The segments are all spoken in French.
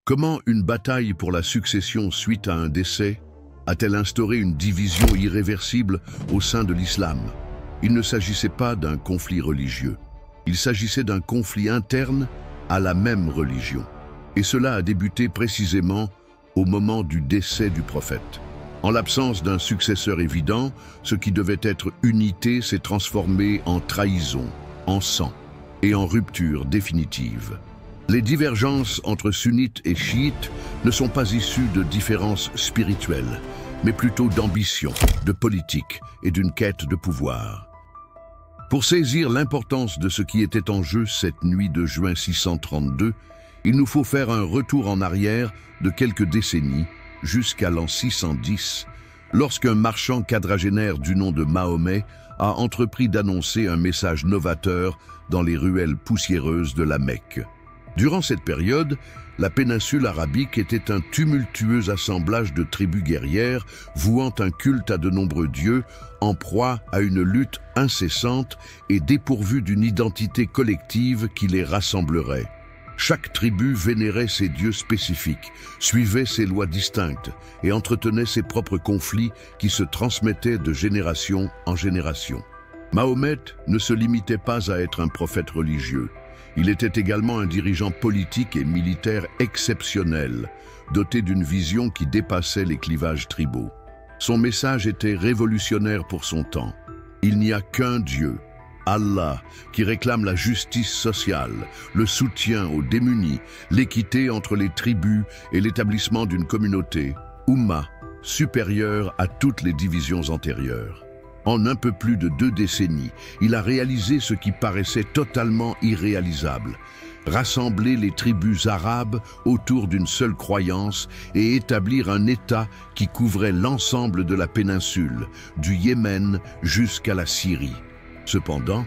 Comment une bataille pour la succession suite à un décès a-t-elle instauré une division irréversible au sein de l'islam? Il ne s'agissait pas d'un conflit religieux. Il s'agissait d'un conflit interne à la même religion. Et cela a débuté précisément au moment du décès du prophète. En l'absence d'un successeur évident, ce qui devait être unité s'est transformé en trahison, en sang et en rupture définitive. Les divergences entre sunnites et chiites ne sont pas issues de différences spirituelles, mais plutôt d'ambition, de politique et d'une quête de pouvoir. Pour saisir l'importance de ce qui était en jeu cette nuit de juin 632, il nous faut faire un retour en arrière de quelques décennies, jusqu'à l'an 610, lorsqu'un marchand quadragénaire du nom de Mahomet a entrepris d'annoncer un message novateur dans les ruelles poussiéreuses de la Mecque. Durant cette période, la péninsule arabique était un tumultueux assemblage de tribus guerrières vouant un culte à de nombreux dieux, en proie à une lutte incessante et dépourvue d'une identité collective qui les rassemblerait. Chaque tribu vénérait ses dieux spécifiques, suivait ses lois distinctes et entretenait ses propres conflits qui se transmettaient de génération en génération. Mahomet ne se limitait pas à être un prophète religieux. Il était également un dirigeant politique et militaire exceptionnel, doté d'une vision qui dépassait les clivages tribaux. Son message était révolutionnaire pour son temps. Il n'y a qu'un Dieu, Allah, qui réclame la justice sociale, le soutien aux démunis, l'équité entre les tribus et l'établissement d'une communauté, Ummah, supérieure à toutes les divisions antérieures. En un peu plus de 2 décennies, il a réalisé ce qui paraissait totalement irréalisable: rassembler les tribus arabes autour d'une seule croyance et établir un État qui couvrait l'ensemble de la péninsule, du Yémen jusqu'à la Syrie. Cependant,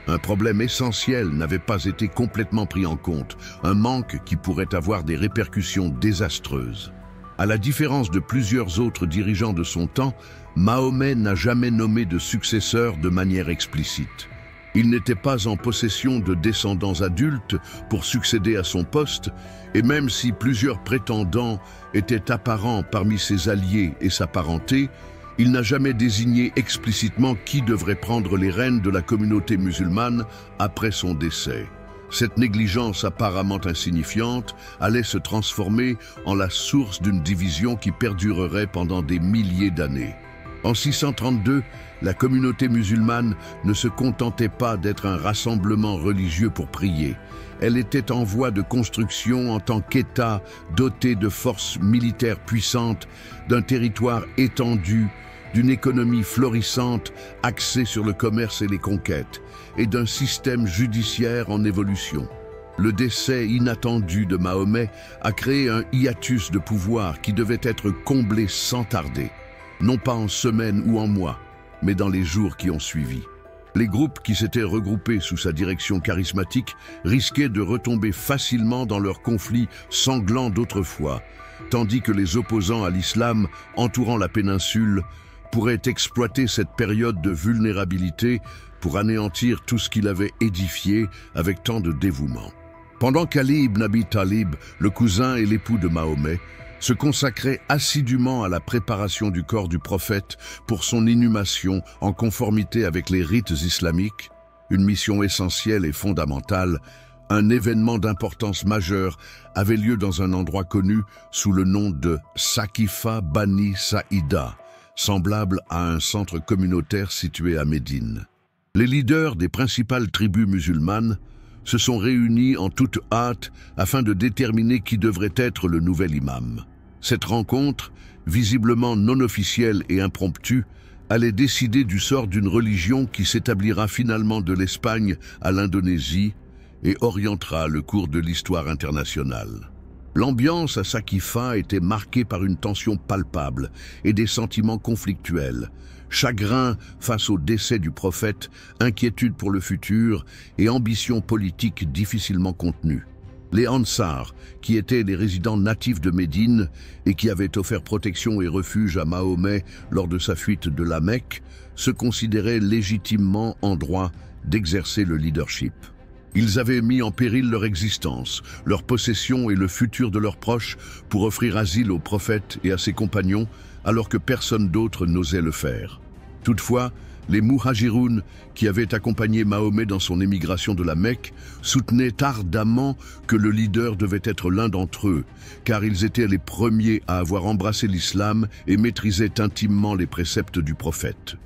un problème essentiel n'avait pas été complètement pris en compte, un manque qui pourrait avoir des répercussions désastreuses. À la différence de plusieurs autres dirigeants de son temps, Mahomet n'a jamais nommé de successeur de manière explicite. Il n'était pas en possession de descendants adultes pour succéder à son poste, et même si plusieurs prétendants étaient apparents parmi ses alliés et sa parenté, il n'a jamais désigné explicitement qui devrait prendre les rênes de la communauté musulmane après son décès. Cette négligence apparemment insignifiante allait se transformer en la source d'une division qui perdurerait pendant des milliers d'années. En 632, la communauté musulmane ne se contentait pas d'être un rassemblement religieux pour prier. Elle était en voie de construction en tant qu'État doté de forces militaires puissantes, d'un territoire étendu, d'une économie florissante axée sur le commerce et les conquêtes, et d'un système judiciaire en évolution. Le décès inattendu de Mahomet a créé un hiatus de pouvoir qui devait être comblé sans tarder, non pas en semaines ou en mois, mais dans les jours qui ont suivi. Les groupes qui s'étaient regroupés sous sa direction charismatique risquaient de retomber facilement dans leurs conflits sanglants d'autrefois, tandis que les opposants à l'islam entourant la péninsule pourraient exploiter cette période de vulnérabilité pour anéantir tout ce qu'il avait édifié avec tant de dévouement. Pendant qu'Ali ibn Abi Talib, le cousin et l'époux de Mahomet, se consacrait assidûment à la préparation du corps du prophète pour son inhumation en conformité avec les rites islamiques, une mission essentielle et fondamentale, un événement d'importance majeure avait lieu dans un endroit connu sous le nom de Saqifa Bani Saïda, semblable à un centre communautaire situé à Médine. Les leaders des principales tribus musulmanes se sont réunis en toute hâte afin de déterminer qui devrait être le nouvel imam. Cette rencontre, visiblement non officielle et impromptue, allait décider du sort d'une religion qui s'établira finalement de l'Espagne à l'Indonésie et orientera le cours de l'histoire internationale. L'ambiance à Saqifa était marquée par une tension palpable et des sentiments conflictuels. Chagrin face au décès du prophète, inquiétude pour le futur et ambition politique difficilement contenue. Les Ansar, qui étaient les résidents natifs de Médine et qui avaient offert protection et refuge à Mahomet lors de sa fuite de la Mecque, se considéraient légitimement en droit d'exercer le leadership. Ils avaient mis en péril leur existence, leur possession et le futur de leurs proches pour offrir asile au prophète et à ses compagnons, alors que personne d'autre n'osait le faire. Toutefois, les Muhajiroun, qui avaient accompagné Mahomet dans son émigration de la Mecque, soutenaient ardemment que le leader devait être l'un d'entre eux, car ils étaient les premiers à avoir embrassé l'islam et maîtrisaient intimement les préceptes du prophète.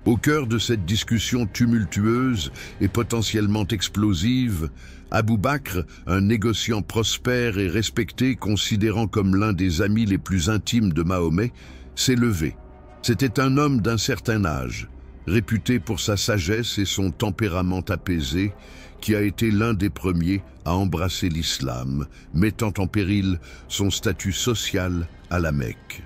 Au cœur de cette discussion tumultueuse et potentiellement explosive, Abou Bakr, un négociant prospère et respecté, considérant comme l'un des amis les plus intimes de Mahomet, s'est levé. C'était un homme d'un certain âge, réputé pour sa sagesse et son tempérament apaisé, qui a été l'un des premiers à embrasser l'islam, mettant en péril son statut social à la Mecque.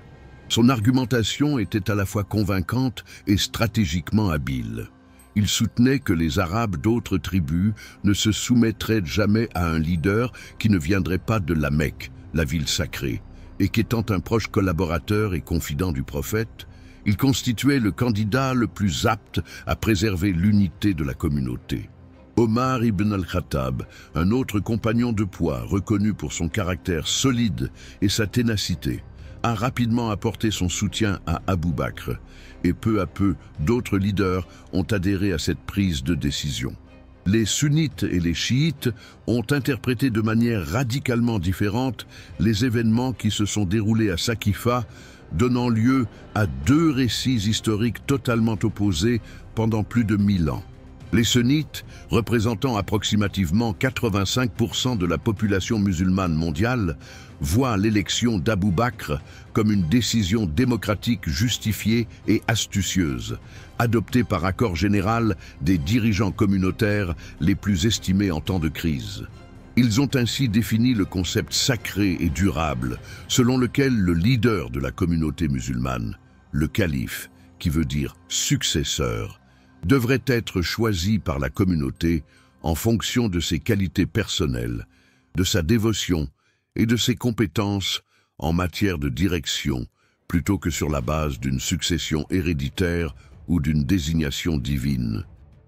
Son argumentation était à la fois convaincante et stratégiquement habile. Il soutenait que les Arabes d'autres tribus ne se soumettraient jamais à un leader qui ne viendrait pas de la Mecque, la ville sacrée, et qu'étant un proche collaborateur et confident du prophète, il constituait le candidat le plus apte à préserver l'unité de la communauté. Omar ibn al-Khattab, un autre compagnon de poids reconnu pour son caractère solide et sa ténacité, a rapidement apporté son soutien à Abou Bakr, et peu à peu, d'autres leaders ont adhéré à cette prise de décision. Les sunnites et les chiites ont interprété de manière radicalement différente les événements qui se sont déroulés à Saqifa, donnant lieu à deux récits historiques totalement opposés pendant plus de 1000 ans. Les sunnites, représentant approximativement 85% de la population musulmane mondiale, voient l'élection d'Abou Bakr comme une décision démocratique justifiée et astucieuse, adoptée par accord général des dirigeants communautaires les plus estimés en temps de crise. Ils ont ainsi défini le concept sacré et durable, selon lequel le leader de la communauté musulmane, le calife, qui veut dire successeur, devrait être choisi par la communauté en fonction de ses qualités personnelles, de sa dévotion et de ses compétences en matière de direction, plutôt que sur la base d'une succession héréditaire ou d'une désignation divine.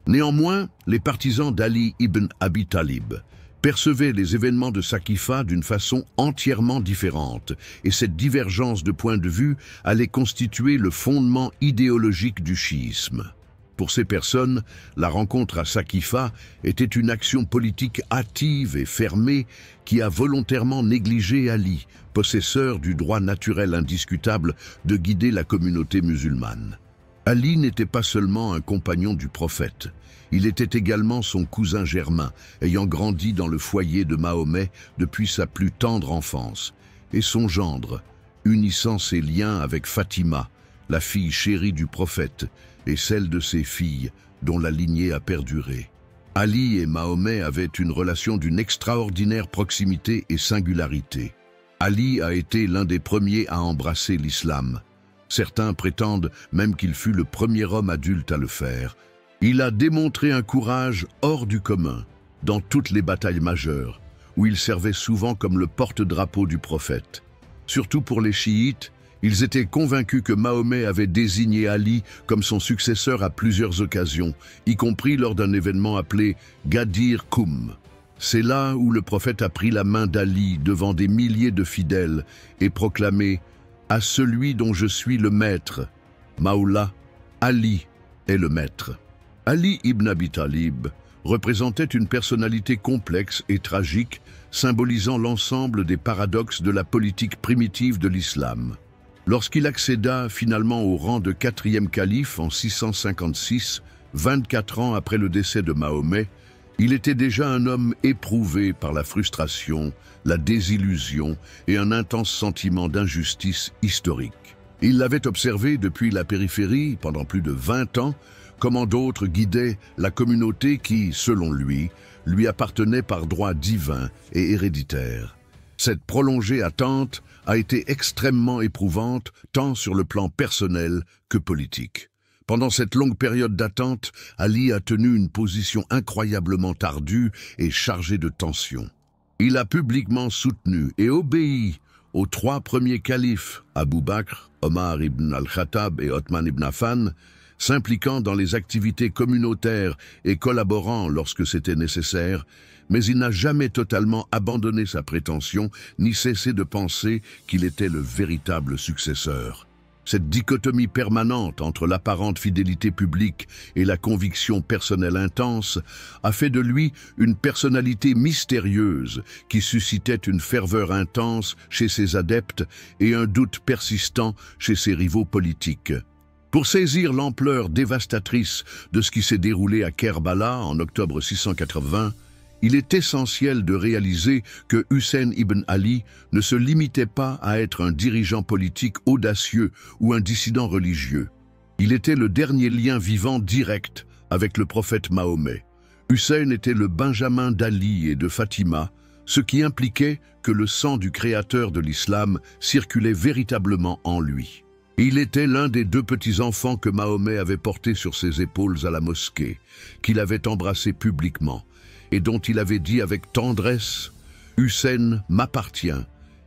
Néanmoins, les partisans d'Ali ibn Abi Talib percevaient les événements de Saqifa d'une façon entièrement différente, et cette divergence de point de vue allait constituer le fondement idéologique du chiisme. Pour ces personnes, la rencontre à Saqifa était une action politique hâtive et fermée qui a volontairement négligé Ali, possesseur du droit naturel indiscutable de guider la communauté musulmane. Ali n'était pas seulement un compagnon du prophète, il était également son cousin germain, ayant grandi dans le foyer de Mahomet depuis sa plus tendre enfance, et son gendre, unissant ses liens avec Fatima, la fille chérie du prophète, et celle de ses filles, dont la lignée a perduré. Ali et Mahomet avaient une relation d'une extraordinaire proximité et singularité. Ali a été l'un des premiers à embrasser l'islam. Certains prétendent même qu'il fut le premier homme adulte à le faire. Il a démontré un courage hors du commun, dans toutes les batailles majeures, où il servait souvent comme le porte-drapeau du prophète. Surtout pour les chiites, ils étaient convaincus que Mahomet avait désigné Ali comme son successeur à plusieurs occasions, y compris lors d'un événement appelé Ghadir Koum. C'est là où le prophète a pris la main d'Ali devant des milliers de fidèles et proclamé « À celui dont je suis le maître, Maoula, Ali est le maître ». Ali ibn Abi Talib représentait une personnalité complexe et tragique, symbolisant l'ensemble des paradoxes de la politique primitive de l'islam. Lorsqu'il accéda finalement au rang de 4e calife en 656, 24 ans après le décès de Mahomet, il était déjà un homme éprouvé par la frustration, la désillusion et un intense sentiment d'injustice historique. Il l'avait observé depuis la périphérie pendant plus de 20 ans, comment d'autres guidaient la communauté qui, selon lui appartenait par droit divin et héréditaire. Cette prolongée attente a été extrêmement éprouvante, tant sur le plan personnel que politique. Pendant cette longue période d'attente, Ali a tenu une position incroyablement ardue et chargée de tensions. Il a publiquement soutenu et obéi aux 3 premiers califes, Abou Bakr, Omar ibn al-Khattab et Othman ibn Affan, s'impliquant dans les activités communautaires et collaborant lorsque c'était nécessaire, mais il n'a jamais totalement abandonné sa prétention ni cessé de penser qu'il était le véritable successeur. Cette dichotomie permanente entre l'apparente fidélité publique et la conviction personnelle intense a fait de lui une personnalité mystérieuse qui suscitait une ferveur intense chez ses adeptes et un doute persistant chez ses rivaux politiques. Pour saisir l'ampleur dévastatrice de ce qui s'est déroulé à Kerbala en octobre 680, il est essentiel de réaliser que Hussein ibn Ali ne se limitait pas à être un dirigeant politique audacieux ou un dissident religieux. Il était le dernier lien vivant direct avec le prophète Mahomet. Hussein était le Benjamin d'Ali et de Fatima, ce qui impliquait que le sang du créateur de l'islam circulait véritablement en lui. Il était l'un des 2 petits-enfants que Mahomet avait portés sur ses épaules à la mosquée, qu'il avait embrassé publiquement, et dont il avait dit avec tendresse « Hussein m'appartient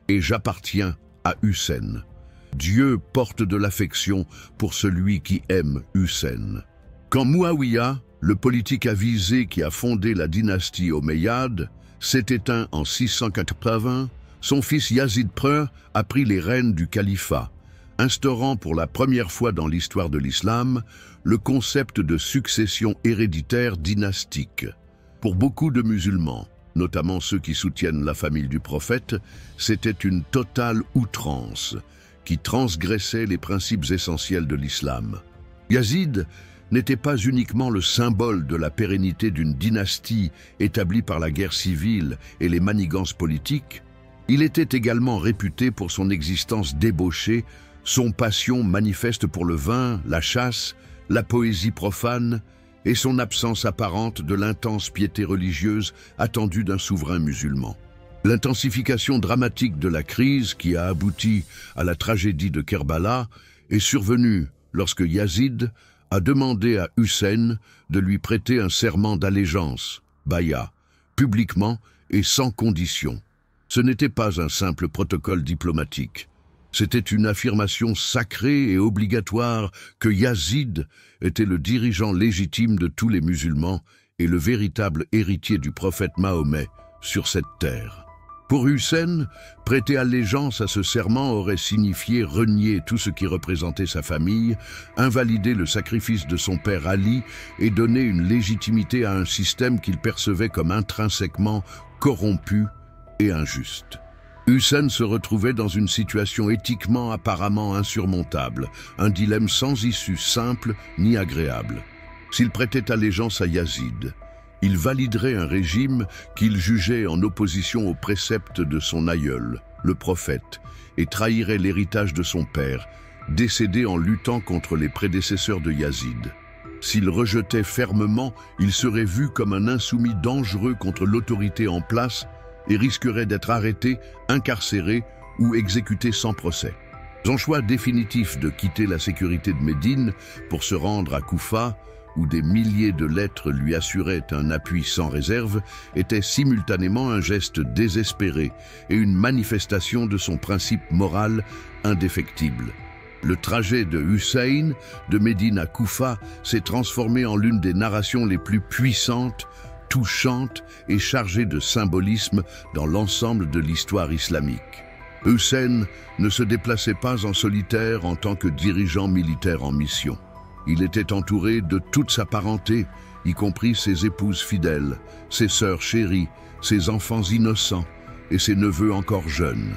et j'appartiens à Hussein ». Dieu porte de l'affection pour celui qui aime Hussein. Quand Mouawiya, le politique avisé qui a fondé la dynastie omeyyade, s'est éteint en 680, son fils Yazid Ier a pris les rênes du califat, instaurant pour la première fois dans l'histoire de l'islam le concept de succession héréditaire dynastique. Pour beaucoup de musulmans, notamment ceux qui soutiennent la famille du prophète, c'était une totale outrance qui transgressait les principes essentiels de l'islam. Yazid n'était pas uniquement le symbole de la pérennité d'une dynastie établie par la guerre civile et les manigances politiques, il était également réputé pour son existence débauchée, son passion manifeste pour le vin, la chasse, la poésie profane, et son absence apparente de l'intense piété religieuse attendue d'un souverain musulman. L'intensification dramatique de la crise qui a abouti à la tragédie de Kerbala est survenue lorsque Yazid a demandé à Hussein de lui prêter un serment d'allégeance, bay'a, publiquement et sans condition. Ce n'était pas un simple protocole diplomatique. C'était une affirmation sacrée et obligatoire que Yazid était le dirigeant légitime de tous les musulmans et le véritable héritier du prophète Mahomet sur cette terre. Pour Hussein, prêter allégeance à ce serment aurait signifié renier tout ce qui représentait sa famille, invalider le sacrifice de son père Ali et donner une légitimité à un système qu'il percevait comme intrinsèquement corrompu et injuste. Hussein se retrouvait dans une situation éthiquement apparemment insurmontable, un dilemme sans issue simple ni agréable. S'il prêtait allégeance à Yazid, il validerait un régime qu'il jugeait en opposition aux préceptes de son aïeul, le prophète, et trahirait l'héritage de son père, décédé en luttant contre les prédécesseurs de Yazid. S'il rejetait fermement, il serait vu comme un insoumis dangereux contre l'autorité en place et risquerait d'être arrêté, incarcéré ou exécuté sans procès. Son choix définitif de quitter la sécurité de Médine pour se rendre à Koufa, où des milliers de lettres lui assuraient un appui sans réserve, était simultanément un geste désespéré et une manifestation de son principe moral indéfectible. Le trajet de Hussein, de Médine à Koufa, s'est transformé en l'une des narrations les plus puissantes, touchante et chargée de symbolisme dans l'ensemble de l'histoire islamique. Hussein ne se déplaçait pas en solitaire en tant que dirigeant militaire en mission. Il était entouré de toute sa parenté, y compris ses épouses fidèles, ses sœurs chéries, ses enfants innocents et ses neveux encore jeunes.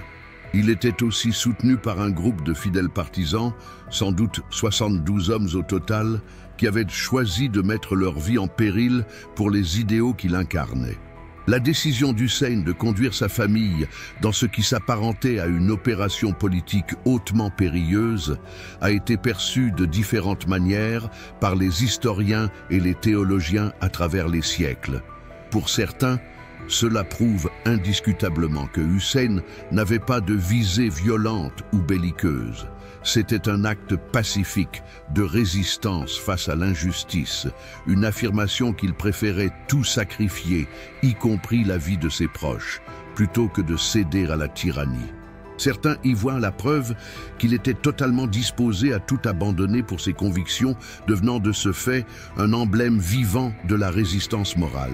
Il était aussi soutenu par un groupe de fidèles partisans, sans doute 72 hommes au total, qui avaient choisi de mettre leur vie en péril pour les idéaux qu'il incarnait. La décision d'Hussein de conduire sa famille dans ce qui s'apparentait à une opération politique hautement périlleuse a été perçue de différentes manières par les historiens et les théologiens à travers les siècles. Pour certains, cela prouve indiscutablement que Hussein n'avait pas de visée violente ou belliqueuse. C'était un acte pacifique de résistance face à l'injustice, une affirmation qu'il préférait tout sacrifier, y compris la vie de ses proches, plutôt que de céder à la tyrannie. Certains y voient la preuve qu'il était totalement disposé à tout abandonner pour ses convictions, devenant de ce fait un emblème vivant de la résistance morale.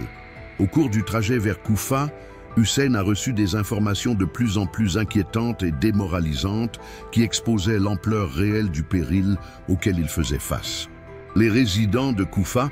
Au cours du trajet vers Koufa, Hussein a reçu des informations de plus en plus inquiétantes et démoralisantes qui exposaient l'ampleur réelle du péril auquel il faisait face. Les résidents de Koufa,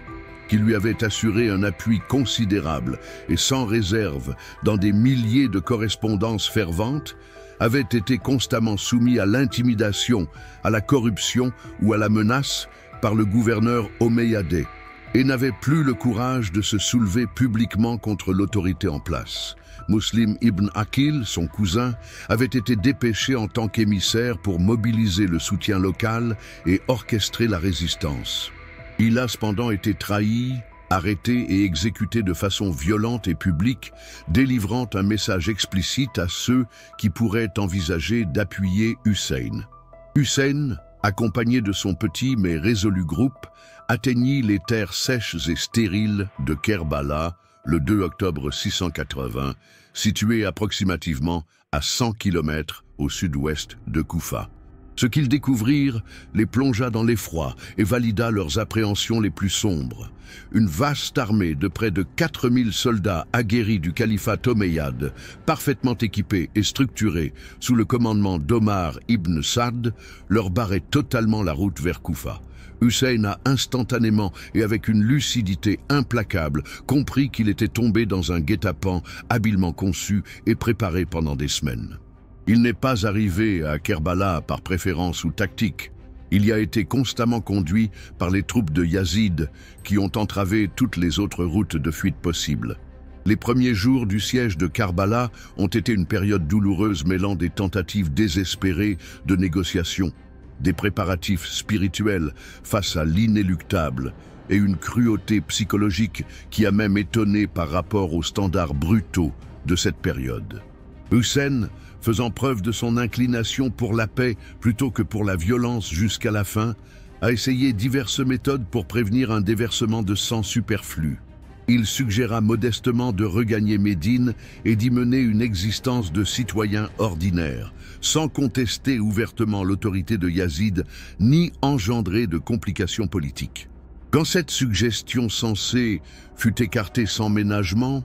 qui lui avaient assuré un appui considérable et sans réserve dans des milliers de correspondances ferventes, avaient été constamment soumis à l'intimidation, à la corruption ou à la menace par le gouverneur omeyyadais et n'avaient plus le courage de se soulever publiquement contre l'autorité en place. Muslim ibn Aqil, son cousin, avait été dépêché en tant qu'émissaire pour mobiliser le soutien local et orchestrer la résistance. Il a cependant été trahi, arrêté et exécuté de façon violente et publique, délivrant un message explicite à ceux qui pourraient envisager d'appuyer Hussein. Hussein, accompagné de son petit mais résolu groupe, atteignit les terres sèches et stériles de Kerbala le 2 octobre 680, situé approximativement à 100 km au sud-ouest de Koufa. Ce qu'ils découvrirent les plongea dans l'effroi et valida leurs appréhensions les plus sombres. Une vaste armée de près de 4000 soldats aguerris du califat omeyyade, parfaitement équipés et structurés sous le commandement d'Omar ibn Saad, leur barrait totalement la route vers Koufa. Hussein a instantanément et avec une lucidité implacable compris qu'il était tombé dans un guet-apens habilement conçu et préparé pendant des semaines. Il n'est pas arrivé à Kerbala par préférence ou tactique. Il y a été constamment conduit par les troupes de Yazid qui ont entravé toutes les autres routes de fuite possibles. Les premiers jours du siège de Karbala ont été une période douloureuse mêlant des tentatives désespérées de négociation, des préparatifs spirituels face à l'inéluctable et une cruauté psychologique qui a même étonné par rapport aux standards brutaux de cette période. Hussein, faisant preuve de son inclination pour la paix plutôt que pour la violence jusqu'à la fin, a essayé diverses méthodes pour prévenir un déversement de sang superflu. Il suggéra modestement de regagner Médine et d'y mener une existence de citoyen ordinaire, sans contester ouvertement l'autorité de Yazid ni engendrer de complications politiques. Quand cette suggestion sensée fut écartée sans ménagement,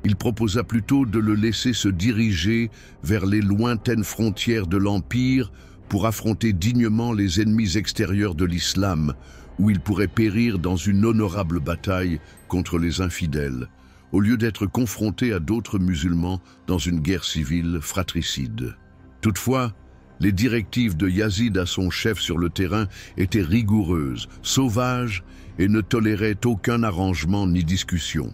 il proposa plutôt de le laisser se diriger vers les lointaines frontières de l'Empire pour affronter dignement les ennemis extérieurs de l'islam, où il pourrait périr dans une honorable bataille contre les infidèles, au lieu d'être confronté à d'autres musulmans dans une guerre civile fratricide. Toutefois, les directives de Yazid à son chef sur le terrain étaient rigoureuses, sauvages et ne toléraient aucun arrangement ni discussion.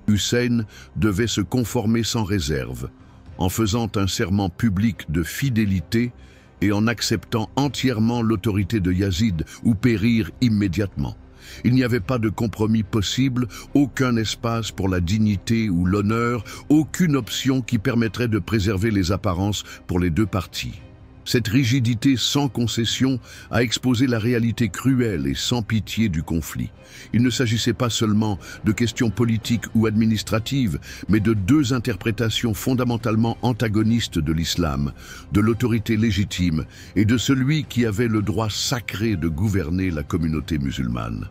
Hussein devait se conformer sans réserve, en faisant un serment public de fidélité et en acceptant entièrement l'autorité de Yazid ou périr immédiatement. Il n'y avait pas de compromis possible, aucun espace pour la dignité ou l'honneur, aucune option qui permettrait de préserver les apparences pour les deux parties. Cette rigidité sans concession a exposé la réalité cruelle et sans pitié du conflit. Il ne s'agissait pas seulement de questions politiques ou administratives, mais de deux interprétations fondamentalement antagonistes de l'islam, de l'autorité légitime et de celui qui avait le droit sacré de gouverner la communauté musulmane.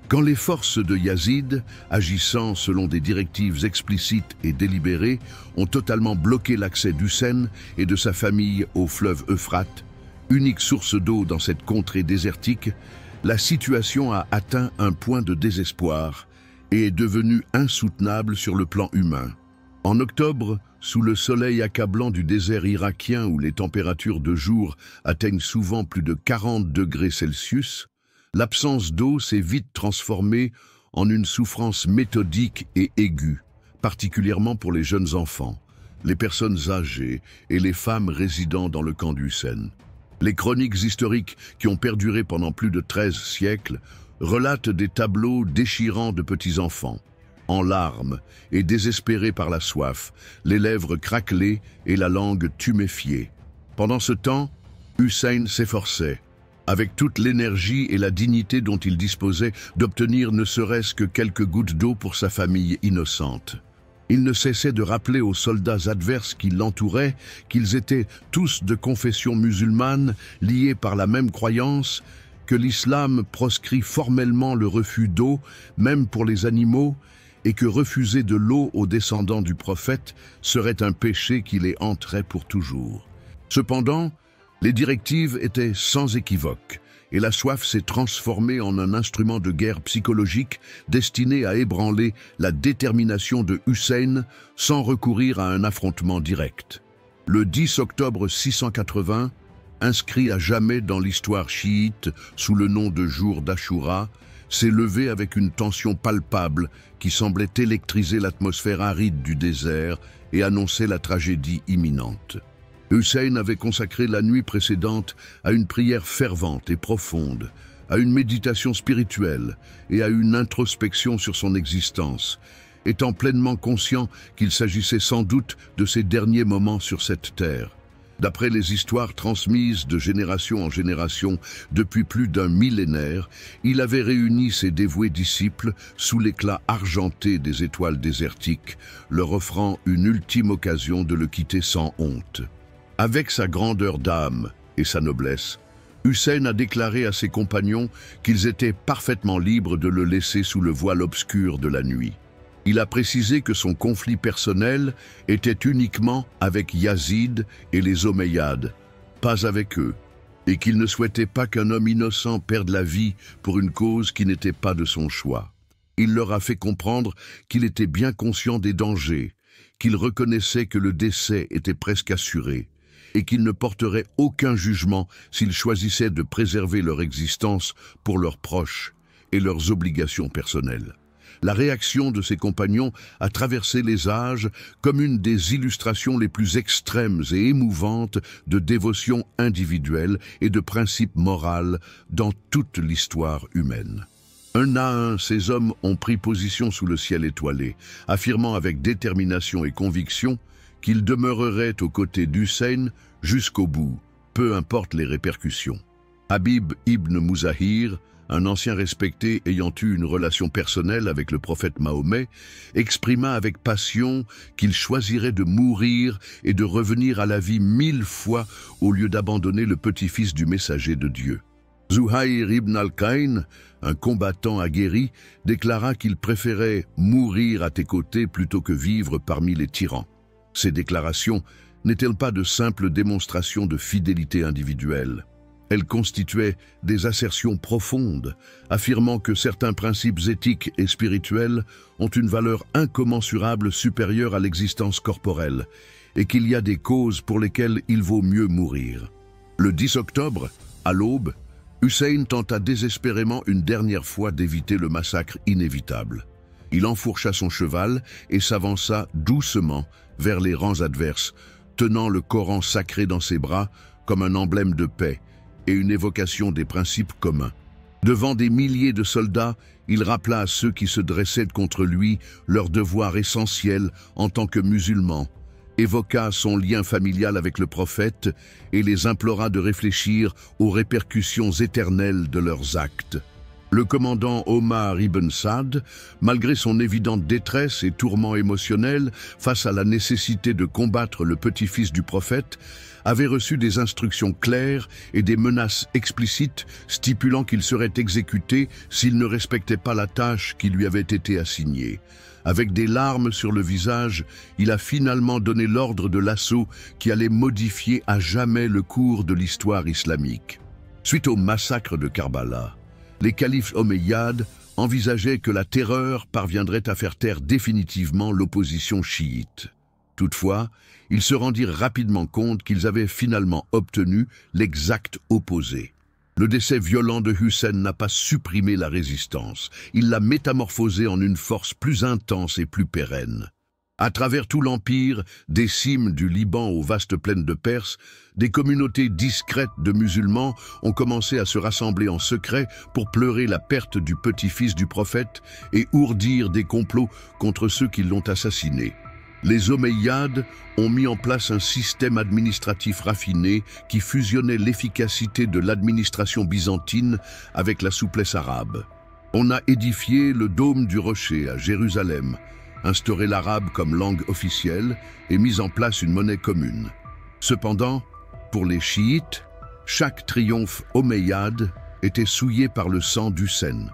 Quand les forces de Yazid, agissant selon des directives explicites et délibérées, ont totalement bloqué l'accès d'Hussein et de sa famille au fleuve Euphrate, unique source d'eau dans cette contrée désertique, la situation a atteint un point de désespoir et est devenue insoutenable sur le plan humain. En octobre, sous le soleil accablant du désert irakien où les températures de jour atteignent souvent plus de 40 degrés Celsius, l'absence d'eau s'est vite transformée en une souffrance méthodique et aiguë, particulièrement pour les jeunes enfants, les personnes âgées et les femmes résidant dans le camp d'Hussein. Les chroniques historiques qui ont perduré pendant plus de 13 siècles relatent des tableaux déchirants de petits enfants, en larmes et désespérés par la soif, les lèvres craquelées et la langue tuméfiée. Pendant ce temps, Hussein s'efforçait, avec toute l'énergie et la dignité dont il disposait, d'obtenir ne serait-ce que quelques gouttes d'eau pour sa famille innocente. Il ne cessait de rappeler aux soldats adverses qui l'entouraient qu'ils étaient tous de confession musulmane, liés par la même croyance, que l'islam proscrit formellement le refus d'eau, même pour les animaux, et que refuser de l'eau aux descendants du prophète serait un péché qui les hanterait pour toujours. Cependant, les directives étaient sans équivoque, et la soif s'est transformée en un instrument de guerre psychologique destiné à ébranler la détermination de Hussein sans recourir à un affrontement direct. Le 10 octobre 680, inscrit à jamais dans l'histoire chiite sous le nom de jour d'Ashura, s'est levé avec une tension palpable qui semblait électriser l'atmosphère aride du désert et annoncer la tragédie imminente. Hussein avait consacré la nuit précédente à une prière fervente et profonde, à une méditation spirituelle et à une introspection sur son existence, étant pleinement conscient qu'il s'agissait sans doute de ses derniers moments sur cette terre. D'après les histoires transmises de génération en génération depuis plus d'un millénaire, il avait réuni ses dévoués disciples sous l'éclat argenté des étoiles désertiques, leur offrant une ultime occasion de le quitter sans honte. Avec sa grandeur d'âme et sa noblesse, Hussein a déclaré à ses compagnons qu'ils étaient parfaitement libres de le laisser sous le voile obscur de la nuit. Il a précisé que son conflit personnel était uniquement avec Yazid et les Omeyyades, pas avec eux, et qu'il ne souhaitait pas qu'un homme innocent perde la vie pour une cause qui n'était pas de son choix. Il leur a fait comprendre qu'il était bien conscient des dangers, qu'il reconnaissait que le décès était presque assuré, et qu'il ne porterait aucun jugement s'ils choisissaient de préserver leur existence pour leurs proches et leurs obligations personnelles. La réaction de ses compagnons a traversé les âges comme une des illustrations les plus extrêmes et émouvantes de dévotion individuelle et de principe moral dans toute l'histoire humaine. Un à un, ces hommes ont pris position sous le ciel étoilé, affirmant avec détermination et conviction qu'ils demeureraient aux côtés d'Hussein jusqu'au bout, peu importe les répercussions. Habib ibn Muzahir, un ancien respecté ayant eu une relation personnelle avec le prophète Mahomet, exprima avec passion qu'il choisirait de mourir et de revenir à la vie 1000 fois au lieu d'abandonner le petit-fils du messager de Dieu. Zuhair ibn al-Qayn, un combattant aguerri, déclara qu'il préférait mourir à tes côtés plutôt que vivre parmi les tyrans. Ces déclarations n'étaient-elles pas de simples démonstrations de fidélité individuelle? Elles constituaient des assertions profondes, affirmant que certains principes éthiques et spirituels ont une valeur incommensurable supérieure à l'existence corporelle, et qu'il y a des causes pour lesquelles il vaut mieux mourir. Le 10 octobre, à l'aube, Hussein tenta désespérément une dernière fois d'éviter le massacre inévitable. Il enfourcha son cheval et s'avança doucement vers les rangs adverses, tenant le Coran sacré dans ses bras comme un emblème de paix et une évocation des principes communs. Devant des milliers de soldats, il rappela à ceux qui se dressaient contre lui leur devoir essentiel en tant que musulmans, évoqua son lien familial avec le prophète et les implora de réfléchir aux répercussions éternelles de leurs actes. Le commandant Omar ibn Saad, malgré son évidente détresse et tourment émotionnel face à la nécessité de combattre le petit-fils du prophète, avait reçu des instructions claires et des menaces explicites stipulant qu'il serait exécuté s'il ne respectait pas la tâche qui lui avait été assignée. Avec des larmes sur le visage, il a finalement donné l'ordre de l'assaut qui allait modifier à jamais le cours de l'histoire islamique. Suite au massacre de Karbala, les califes omeyyades envisageaient que la terreur parviendrait à faire taire définitivement l'opposition chiite. Toutefois, ils se rendirent rapidement compte qu'ils avaient finalement obtenu l'exact opposé. Le décès violent de Hussein n'a pas supprimé la résistance, il l'a métamorphosée en une force plus intense et plus pérenne. À travers tout l'empire, des cimes du Liban aux vastes plaines de Perse, des communautés discrètes de musulmans ont commencé à se rassembler en secret pour pleurer la perte du petit-fils du prophète et ourdir des complots contre ceux qui l'ont assassiné. Les Omeyyades ont mis en place un système administratif raffiné qui fusionnait l'efficacité de l'administration byzantine avec la souplesse arabe. On a édifié le dôme du rocher à Jérusalem, instauré l'arabe comme langue officielle et mis en place une monnaie commune. Cependant, pour les chiites, chaque triomphe omeyyade était souillé par le sang d'Hussein.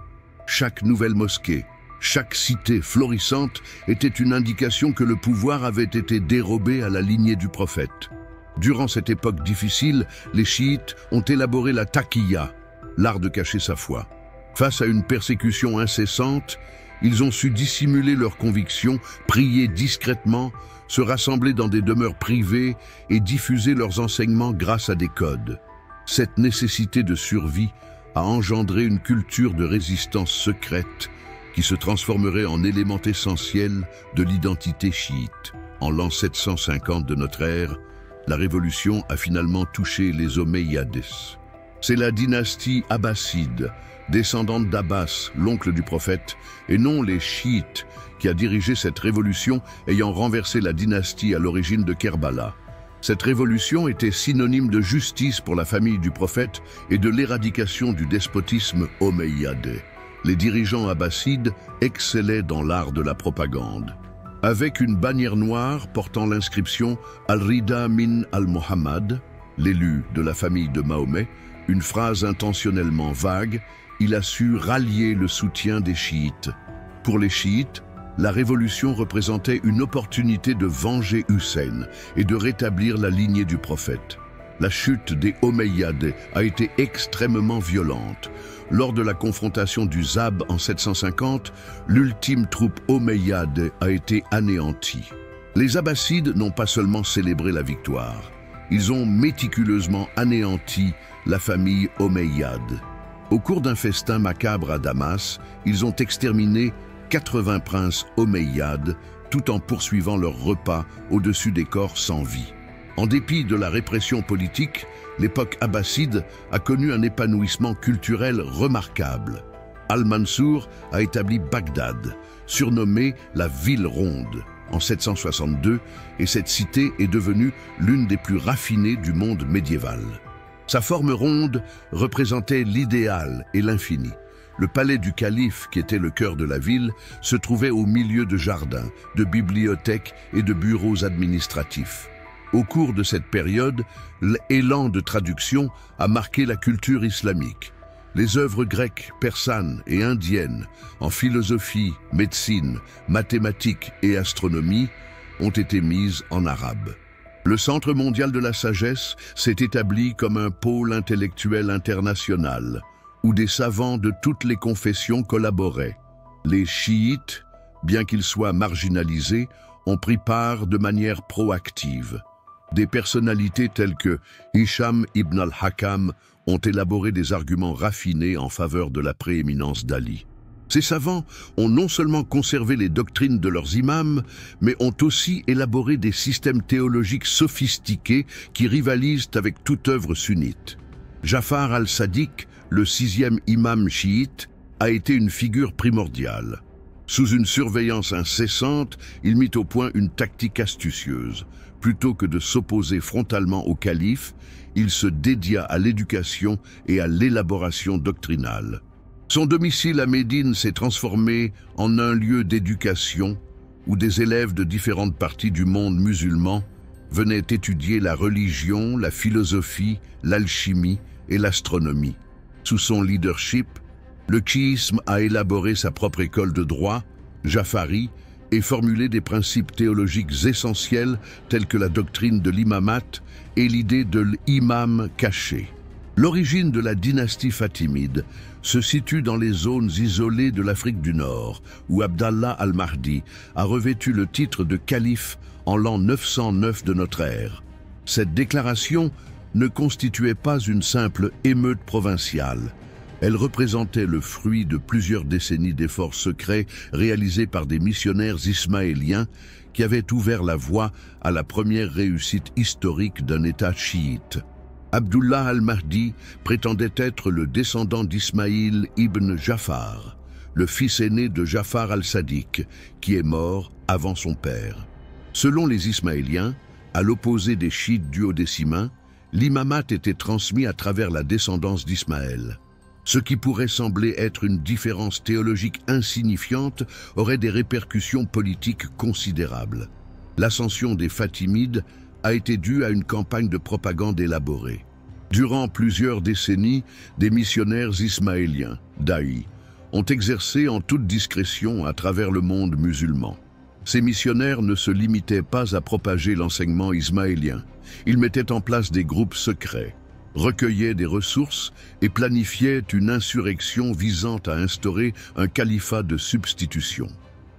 Chaque nouvelle mosquée, chaque cité florissante était une indication que le pouvoir avait été dérobé à la lignée du prophète. Durant cette époque difficile, les chiites ont élaboré la taqiyya, l'art de cacher sa foi. Face à une persécution incessante, ils ont su dissimuler leurs convictions, prier discrètement, se rassembler dans des demeures privées et diffuser leurs enseignements grâce à des codes. Cette nécessité de survie a engendré une culture de résistance secrète qui se transformerait en élément essentiel de l'identité chiite. En l'an 750 de notre ère, la révolution a finalement touché les Omeyyades. C'est la dynastie abbasside, descendante d'Abbas, l'oncle du prophète, et non les chiites, qui a dirigé cette révolution ayant renversé la dynastie à l'origine de Kerbala. Cette révolution était synonyme de justice pour la famille du prophète et de l'éradication du despotisme omeyyade. Les dirigeants abbassides excellaient dans l'art de la propagande. Avec une bannière noire portant l'inscription « Al-Rida min al-Muhammad », l'élu de la famille de Mahomet, une phrase intentionnellement vague, il a su rallier le soutien des chiites. Pour les chiites, la révolution représentait une opportunité de venger Hussein et de rétablir la lignée du prophète. La chute des Omeyyades a été extrêmement violente. Lors de la confrontation du Zab en 750, l'ultime troupe omeyyade a été anéantie. Les Abbassides n'ont pas seulement célébré la victoire, ils ont méticuleusement anéanti la famille omeyyade. Au cours d'un festin macabre à Damas, ils ont exterminé 80 princes omeyyades tout en poursuivant leur repas au-dessus des corps sans vie. En dépit de la répression politique, l'époque abbasside a connu un épanouissement culturel remarquable. Al-Mansour a établi Bagdad, surnommée la Ville Ronde, en 762, et cette cité est devenue l'une des plus raffinées du monde médiéval. Sa forme ronde représentait l'idéal et l'infini. Le palais du calife, qui était le cœur de la ville, se trouvait au milieu de jardins, de bibliothèques et de bureaux administratifs. Au cours de cette période, l'élan de traduction a marqué la culture islamique. Les œuvres grecques, persanes et indiennes, en philosophie, médecine, mathématiques et astronomie, ont été mises en arabe. Le Centre mondial de la sagesse s'est établi comme un pôle intellectuel international, où des savants de toutes les confessions collaboraient. Les chiites, bien qu'ils soient marginalisés, ont pris part de manière proactive. Des personnalités telles que Hisham ibn al-Hakam ont élaboré des arguments raffinés en faveur de la prééminence d'Ali. Ces savants ont non seulement conservé les doctrines de leurs imams, mais ont aussi élaboré des systèmes théologiques sophistiqués qui rivalisent avec toute œuvre sunnite. Jafar al-Sadiq, le 6e imam chiite, a été une figure primordiale. Sous une surveillance incessante, il mit au point une tactique astucieuse. Plutôt que de s'opposer frontalement au calife, il se dédia à l'éducation et à l'élaboration doctrinale. Son domicile à Médine s'est transformé en un lieu d'éducation où des élèves de différentes parties du monde musulman venaient étudier la religion, la philosophie, l'alchimie et l'astronomie. Sous son leadership, le chiisme a élaboré sa propre école de droit, Jafari, et formulé des principes théologiques essentiels tels que la doctrine de l'imamat et l'idée de l'imam caché. L'origine de la dynastie fatimide se situe dans les zones isolées de l'Afrique du Nord, où Abdallah al-Mahdi a revêtu le titre de calife en l'an 909 de notre ère. Cette déclaration ne constituait pas une simple émeute provinciale. Elle représentait le fruit de plusieurs décennies d'efforts secrets réalisés par des missionnaires ismaéliens qui avaient ouvert la voie à la première réussite historique d'un État chiite. Abdullah al-Mahdi prétendait être le descendant d'Ismaïl ibn Jafar, le fils aîné de Jafar al-Sadiq, qui est mort avant son père. Selon les Ismaéliens, à l'opposé des chiites duodécimains, l'imamat était transmis à travers la descendance d'Ismaël. Ce qui pourrait sembler être une différence théologique insignifiante aurait des répercussions politiques considérables. L'ascension des Fatimides a été due à une campagne de propagande élaborée. Durant plusieurs décennies, des missionnaires ismaéliens, da'i, ont exercé en toute discrétion à travers le monde musulman. Ces missionnaires ne se limitaient pas à propager l'enseignement ismaélien. Ils mettaient en place des groupes secrets, recueillaient des ressources et planifiaient une insurrection visant à instaurer un califat de substitution.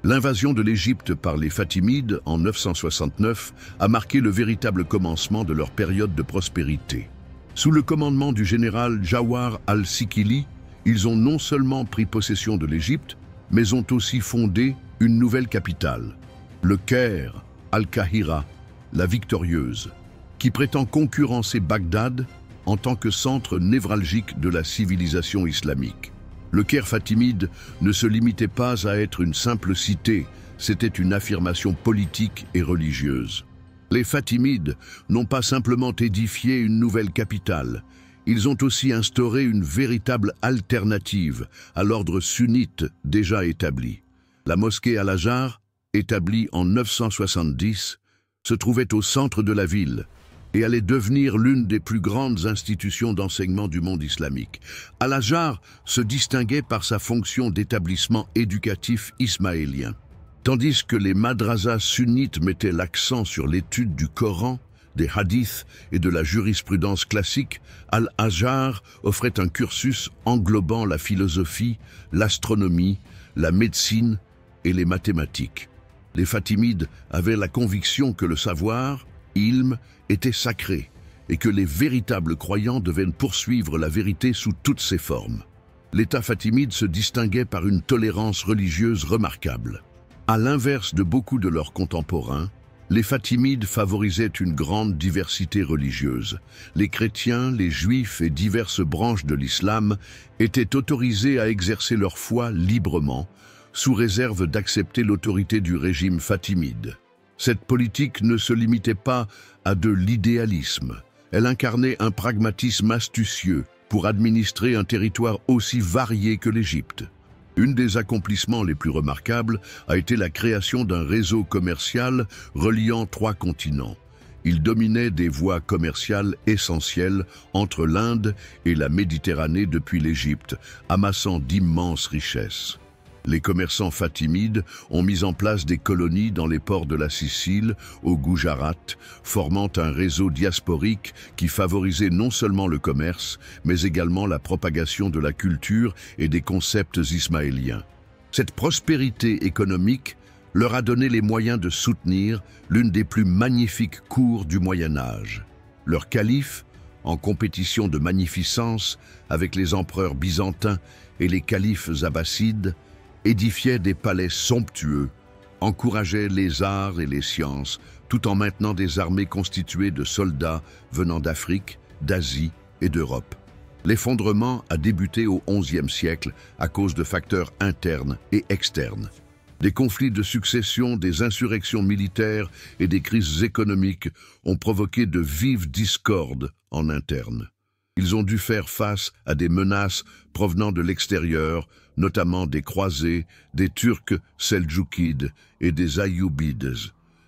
L'invasion de l'Égypte par les Fatimides en 969 a marqué le véritable commencement de leur période de prospérité. Sous le commandement du général Jawar al-Sikili, ils ont non seulement pris possession de l'Égypte, mais ont aussi fondé une nouvelle capitale, le Caire al-Kahira, la victorieuse, qui prétend concurrencer Bagdad en tant que centre névralgique de la civilisation islamique. Le Caire fatimide ne se limitait pas à être une simple cité, c'était une affirmation politique et religieuse. Les Fatimides n'ont pas simplement édifié une nouvelle capitale, ils ont aussi instauré une véritable alternative à l'ordre sunnite déjà établi. La mosquée Al-Azhar, établie en 970, se trouvait au centre de la ville et allait devenir l'une des plus grandes institutions d'enseignement du monde islamique. Al-Azhar se distinguait par sa fonction d'établissement éducatif ismaélien. Tandis que les madrasas sunnites mettaient l'accent sur l'étude du Coran, des hadiths et de la jurisprudence classique, Al-Azhar offrait un cursus englobant la philosophie, l'astronomie, la médecine et les mathématiques. Les Fatimides avaient la conviction que le savoir, ilm, était sacré et que les véritables croyants devaient poursuivre la vérité sous toutes ses formes. L'État fatimide se distinguait par une tolérance religieuse remarquable. À l'inverse de beaucoup de leurs contemporains, les Fatimides favorisaient une grande diversité religieuse. Les chrétiens, les juifs et diverses branches de l'islam étaient autorisés à exercer leur foi librement, sous réserve d'accepter l'autorité du régime fatimide. Cette politique ne se limitait pas à de l'idéalisme. Elle incarnait un pragmatisme astucieux pour administrer un territoire aussi varié que l'Égypte. Un des accomplissements les plus remarquables a été la création d'un réseau commercial reliant 3 continents. Il dominait des voies commerciales essentielles entre l'Inde et la Méditerranée depuis l'Égypte, amassant d'immenses richesses. Les commerçants fatimides ont mis en place des colonies dans les ports de la Sicile, au Gujarat, formant un réseau diasporique qui favorisait non seulement le commerce, mais également la propagation de la culture et des concepts ismaéliens. Cette prospérité économique leur a donné les moyens de soutenir l'une des plus magnifiques cours du Moyen Âge. Leur calife, en compétition de magnificence avec les empereurs byzantins et les califes abbassides, édifiait des palais somptueux, encourageait les arts et les sciences, tout en maintenant des armées constituées de soldats venant d'Afrique, d'Asie et d'Europe. L'effondrement a débuté au XIe siècle à cause de facteurs internes et externes. Des conflits de succession, des insurrections militaires et des crises économiques ont provoqué de vives discordes en interne. Ils ont dû faire face à des menaces provenant de l'extérieur, notamment des Croisés, des Turcs seldjoukides et des Ayyoubides.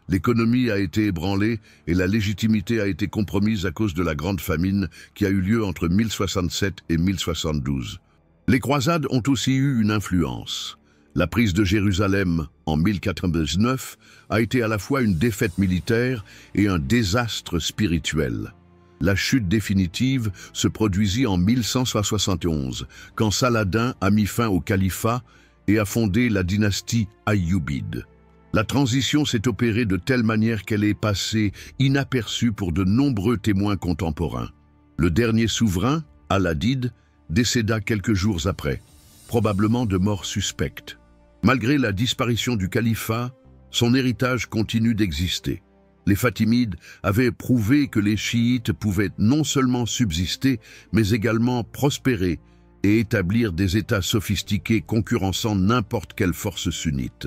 L'économie a été ébranlée et la légitimité a été compromise à cause de la Grande Famine qui a eu lieu entre 1067 et 1072. Les croisades ont aussi eu une influence. La prise de Jérusalem en 1099 a été à la fois une défaite militaire et un désastre spirituel. La chute définitive se produisit en 1171, quand Saladin a mis fin au califat et a fondé la dynastie Ayyubide. La transition s'est opérée de telle manière qu'elle est passée inaperçue pour de nombreux témoins contemporains. Le dernier souverain, Al-Adid, décéda quelques jours après, probablement de mort suspecte. Malgré la disparition du califat, son héritage continue d'exister. Les Fatimides avaient prouvé que les chiites pouvaient non seulement subsister, mais également prospérer et établir des États sophistiqués concurrençant n'importe quelle force sunnite.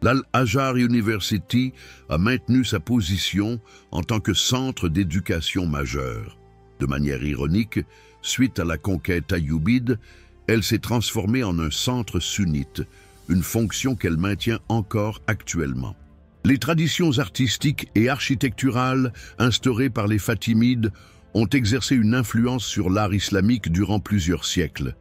L'Al-Azhar University a maintenu sa position en tant que centre d'éducation majeur. De manière ironique, suite à la conquête ayyubide, Elle s'est transformée en un centre sunnite, une fonction qu'elle maintient encore actuellement. Les traditions artistiques et architecturales instaurées par les Fatimides ont exercé une influence sur l'art islamique durant plusieurs siècles.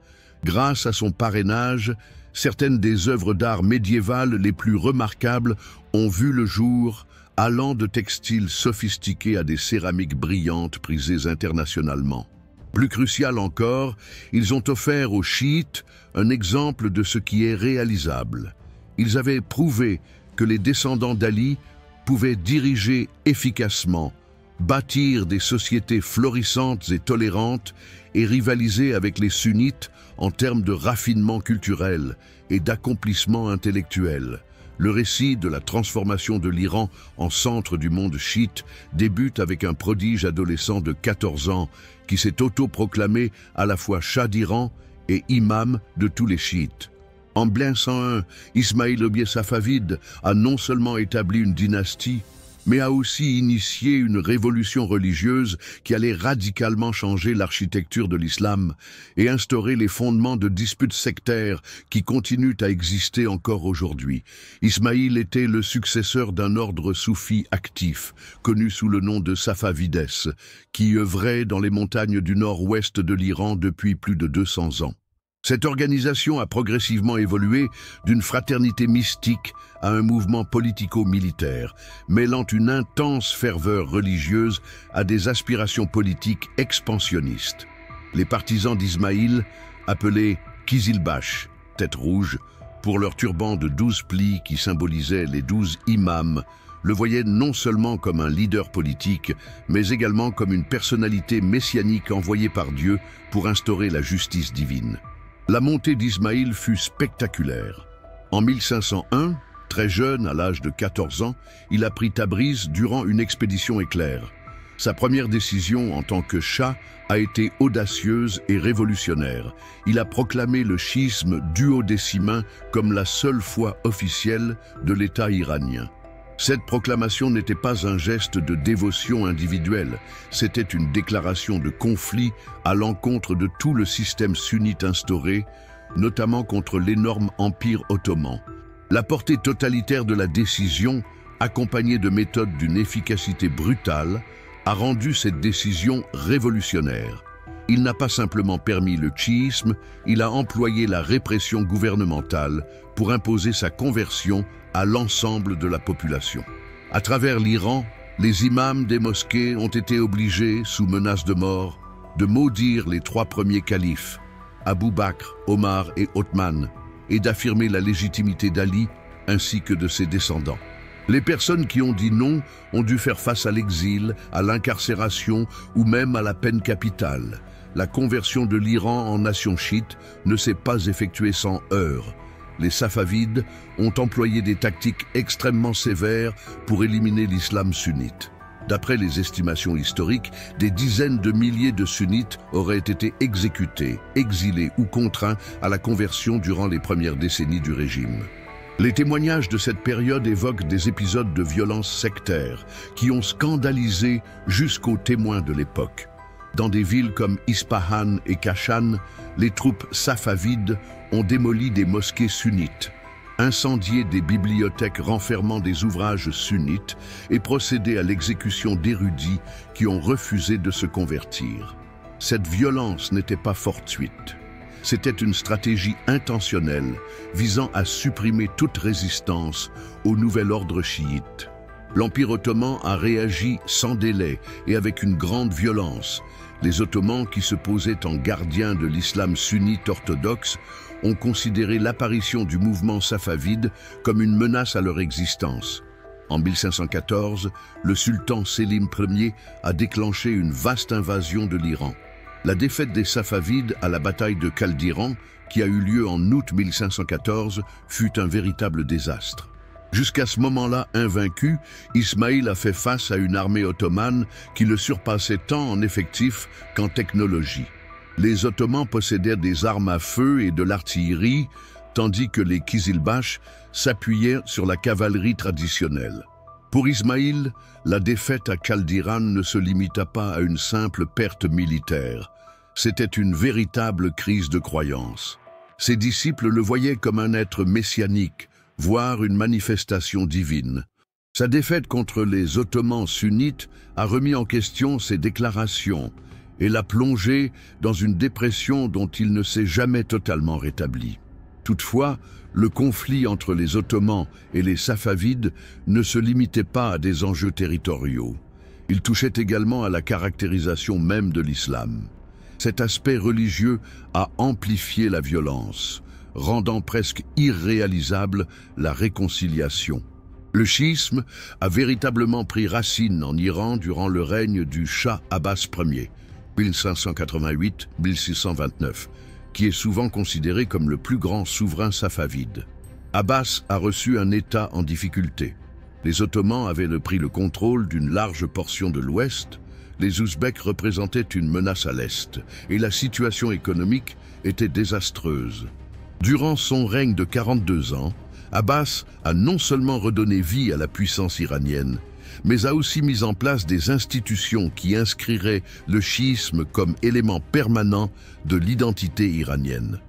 Grâce à son parrainage, certaines des œuvres d'art médiévales les plus remarquables ont vu le jour, allant de textiles sophistiqués à des céramiques brillantes prisées internationalement. Plus crucial encore, ils ont offert aux chiites un exemple de ce qui est réalisable. Ils avaient prouvé que les descendants d'Ali pouvaient diriger efficacement, bâtir des sociétés florissantes et tolérantes et rivaliser avec les sunnites en termes de raffinement culturel et d'accomplissement intellectuel. Le récit de la transformation de l'Iran en centre du monde chiite débute avec un prodige adolescent de 14 ans qui s'est autoproclamé à la fois Shah d'Iran et imam de tous les chiites. En 1101, Ismaïl Ier Safavid a non seulement établi une dynastie, mais a aussi initié une révolution religieuse qui allait radicalement changer l'architecture de l'islam et instaurer les fondements de disputes sectaires qui continuent à exister encore aujourd'hui. Ismaïl était le successeur d'un ordre soufi actif, connu sous le nom de Safavides, qui œuvrait dans les montagnes du nord-ouest de l'Iran depuis plus de 200 ans. Cette organisation a progressivement évolué d'une fraternité mystique à un mouvement politico-militaire, mêlant une intense ferveur religieuse à des aspirations politiques expansionnistes. Les partisans d'Ismaïl, appelés Kizilbash, tête rouge, pour leur turban de 12 plis qui symbolisait les 12 imams, le voyaient non seulement comme un leader politique, mais également comme une personnalité messianique envoyée par Dieu pour instaurer la justice divine. La montée d'Ismaïl fut spectaculaire. En 1501, très jeune, à l'âge de 14 ans, il a pris Tabriz durant une expédition éclair. Sa première décision en tant que Shah a été audacieuse et révolutionnaire. Il a proclamé le chiisme duodécimain comme la seule foi officielle de l'État iranien. Cette proclamation n'était pas un geste de dévotion individuelle, c'était une déclaration de conflit à l'encontre de tout le système sunnite instauré, notamment contre l'énorme empire ottoman. La portée totalitaire de la décision, accompagnée de méthodes d'une efficacité brutale, a rendu cette décision révolutionnaire. Il n'a pas simplement permis le chiisme, il a employé la répression gouvernementale pour imposer sa conversion à l'ensemble de la population. À travers l'Iran, les imams des mosquées ont été obligés, sous menace de mort, de maudire les 3 premiers califes, Abou Bakr, Omar et Othman, et d'affirmer la légitimité d'Ali ainsi que de ses descendants. Les personnes qui ont dit non ont dû faire face à l'exil, à l'incarcération ou même à la peine capitale. La conversion de l'Iran en nation chiite ne s'est pas effectuée sans heurts. Les Safavides ont employé des tactiques extrêmement sévères pour éliminer l'islam sunnite. D'après les estimations historiques, des dizaines de milliers de sunnites auraient été exécutés, exilés ou contraints à la conversion durant les premières décennies du régime. Les témoignages de cette période évoquent des épisodes de violence sectaire qui ont scandalisé jusqu'aux témoins de l'époque. Dans des villes comme Ispahan et Kashan, les troupes safavides ont démoli des mosquées sunnites, incendié des bibliothèques renfermant des ouvrages sunnites et procédé à l'exécution d'érudits qui ont refusé de se convertir. Cette violence n'était pas fortuite. C'était une stratégie intentionnelle visant à supprimer toute résistance au nouvel ordre chiite. L'Empire ottoman a réagi sans délai et avec une grande violence. Les Ottomans, qui se posaient en gardiens de l'islam sunnite orthodoxe, ont considéré l'apparition du mouvement safavide comme une menace à leur existence. En 1514, le sultan Sélim Ier a déclenché une vaste invasion de l'Iran. La défaite des Safavides à la bataille de Khaldiran, qui a eu lieu en août 1514, fut un véritable désastre. Jusqu'à ce moment-là invaincu, Ismaïl a fait face à une armée ottomane qui le surpassait tant en effectifs qu'en technologie. Les Ottomans possédaient des armes à feu et de l'artillerie, tandis que les Kizilbash s'appuyaient sur la cavalerie traditionnelle. Pour Ismaïl, la défaite à Khaldiran ne se limita pas à une simple perte militaire. C'était une véritable crise de croyance. Ses disciples le voyaient comme un être messianique, voire une manifestation divine. Sa défaite contre les Ottomans sunnites a remis en question ses déclarations et l'a plongé dans une dépression dont il ne s'est jamais totalement rétabli. Toutefois, le conflit entre les Ottomans et les Safavides ne se limitait pas à des enjeux territoriaux. Il touchait également à la caractérisation même de l'islam. Cet aspect religieux a amplifié la violence, rendant presque irréalisable la réconciliation. Le chiisme a véritablement pris racine en Iran durant le règne du Shah Abbas Ier, 1588-1629, qui est souvent considéré comme le plus grand souverain safavide. Abbas a reçu un État en difficulté. Les Ottomans avaient pris le contrôle d'une large portion de l'Ouest, les Ouzbeks représentaient une menace à l'Est, et la situation économique était désastreuse. Durant son règne de 42 ans, Abbas a non seulement redonné vie à la puissance iranienne, mais a aussi mis en place des institutions qui inscriraient le chiisme comme élément permanent de l'identité iranienne.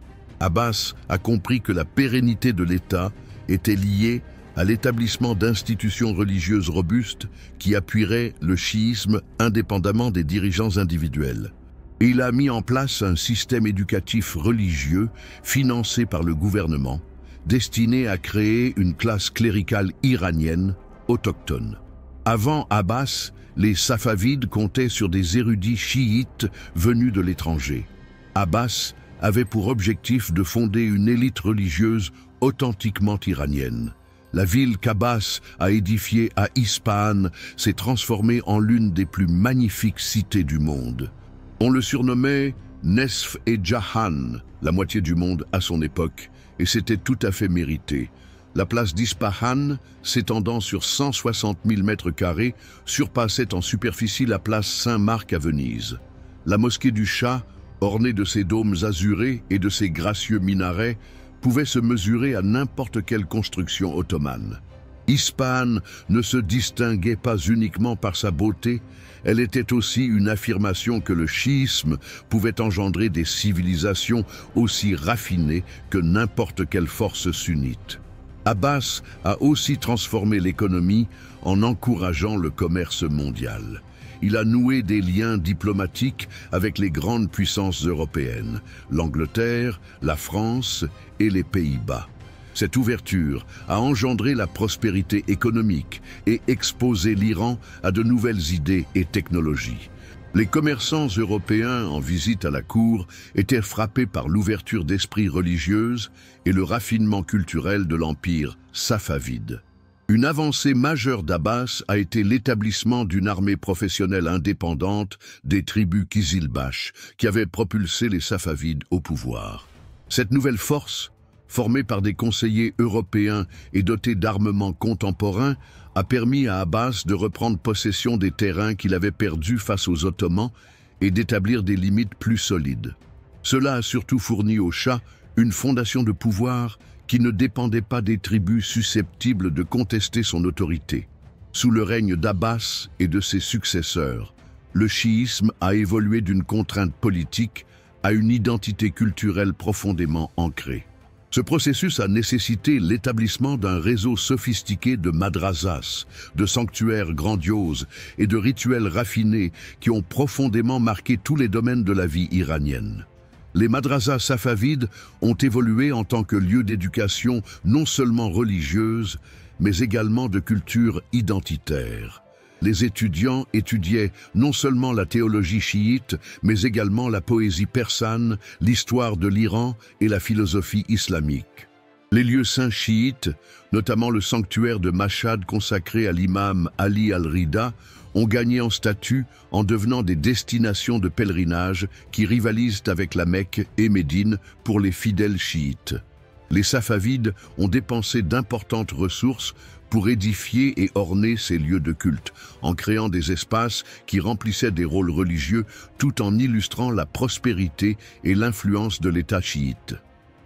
Abbas a compris que la pérennité de l'État était liée à l'établissement d'institutions religieuses robustes qui appuieraient le chiisme indépendamment des dirigeants individuels. Et il a mis en place un système éducatif religieux financé par le gouvernement, destiné à créer une classe cléricale iranienne autochtone. Avant Abbas, les Safavides comptaient sur des érudits chiites venus de l'étranger. Abbas avait pour objectif de fonder une élite religieuse authentiquement iranienne. La ville qu'Abbas a édifiée à Ispahan s'est transformée en l'une des plus magnifiques cités du monde. On le surnommait Nesf et Jahan, la moitié du monde à son époque, et c'était tout à fait mérité. La place d'Ispahan, s'étendant sur 160 000 mètres carrés, surpassait en superficie la place Saint-Marc à Venise. La mosquée du Shah, ornée de ses dômes azurés et de ses gracieux minarets, pouvait se mesurer à n'importe quelle construction ottomane. Ispahan ne se distinguait pas uniquement par sa beauté, elle était aussi une affirmation que le chiisme pouvait engendrer des civilisations aussi raffinées que n'importe quelle force sunnite. Abbas a aussi transformé l'économie en encourageant le commerce mondial. Il a noué des liens diplomatiques avec les grandes puissances européennes, l'Angleterre, la France et les Pays-Bas. Cette ouverture a engendré la prospérité économique et exposé l'Iran à de nouvelles idées et technologies. Les commerçants européens en visite à la cour étaient frappés par l'ouverture d'esprit religieuse et le raffinement culturel de l'empire safavide. Une avancée majeure d'Abbas a été l'établissement d'une armée professionnelle indépendante des tribus Kizilbash, qui avait propulsé les Safavides au pouvoir. Cette nouvelle force, formée par des conseillers européens et dotée d'armements contemporains, a permis à Abbas de reprendre possession des terrains qu'il avait perdus face aux Ottomans et d'établir des limites plus solides. Cela a surtout fourni au Shah une fondation de pouvoir qui ne dépendait pas des tribus susceptibles de contester son autorité. Sous le règne d'Abbas et de ses successeurs, le chiisme a évolué d'une contrainte politique à une identité culturelle profondément ancrée. Ce processus a nécessité l'établissement d'un réseau sophistiqué de madrasas, de sanctuaires grandioses et de rituels raffinés qui ont profondément marqué tous les domaines de la vie iranienne. Les madrasas safavides ont évolué en tant que lieu d'éducation non seulement religieuse, mais également de culture identitaire. Les étudiants étudiaient non seulement la théologie chiite, mais également la poésie persane, l'histoire de l'Iran et la philosophie islamique. Les lieux saints chiites, notamment le sanctuaire de Mashhad consacré à l'imam Ali al-Rida, ont gagné en statut en devenant des destinations de pèlerinage qui rivalisent avec la Mecque et Médine pour les fidèles chiites. Les Safavides ont dépensé d'importantes ressources pour édifier et orner ces lieux de culte, en créant des espaces qui remplissaient des rôles religieux tout en illustrant la prospérité et l'influence de l'État chiite.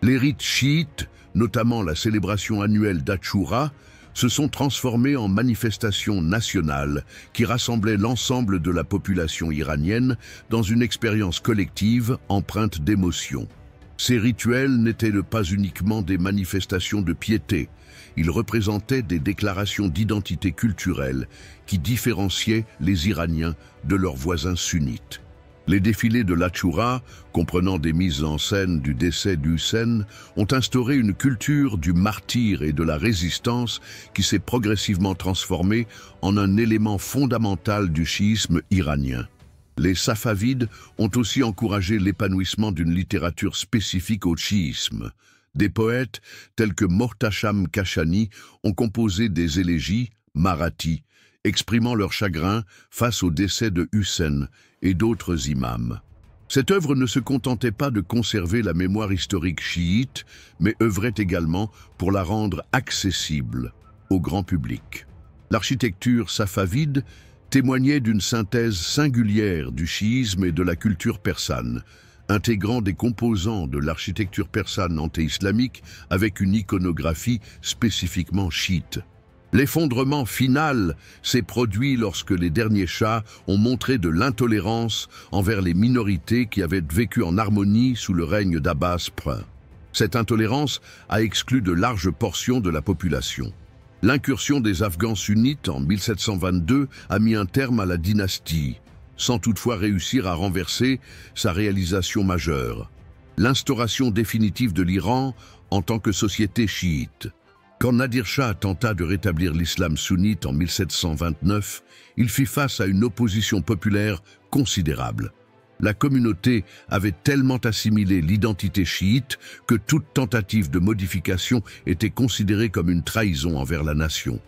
Les rites chiites, notamment la célébration annuelle d'Achoura, se sont transformées en manifestations nationales qui rassemblaient l'ensemble de la population iranienne dans une expérience collective empreinte d'émotion. Ces rituels n'étaient pas uniquement des manifestations de piété, ils représentaient des déclarations d'identité culturelle qui différenciaient les Iraniens de leurs voisins sunnites. Les défilés de l'Achoura, comprenant des mises en scène du décès d'Hussein, ont instauré une culture du martyre et de la résistance qui s'est progressivement transformée en un élément fondamental du chiisme iranien. Les Safavides ont aussi encouragé l'épanouissement d'une littérature spécifique au chiisme. Des poètes tels que Mohtacham Kashani ont composé des élégies, marathis, exprimant leur chagrin face au décès de Hussein et d'autres imams. Cette œuvre ne se contentait pas de conserver la mémoire historique chiite, mais œuvrait également pour la rendre accessible au grand public. L'architecture safavide témoignait d'une synthèse singulière du chiisme et de la culture persane, intégrant des composants de l'architecture persane anté-islamique avec une iconographie spécifiquement chiite. L'effondrement final s'est produit lorsque les derniers chahs ont montré de l'intolérance envers les minorités qui avaient vécu en harmonie sous le règne d'Abbas Ier. Cette intolérance a exclu de larges portions de la population. L'incursion des Afghans sunnites en 1722 a mis un terme à la dynastie, sans toutefois réussir à renverser sa réalisation majeure, l'instauration définitive de l'Iran en tant que société chiite. Quand Nadir Shah tenta de rétablir l'islam sunnite en 1729, il fit face à une opposition populaire considérable. La communauté avait tellement assimilé l'identité chiite que toute tentative de modification était considérée comme une trahison envers la nation.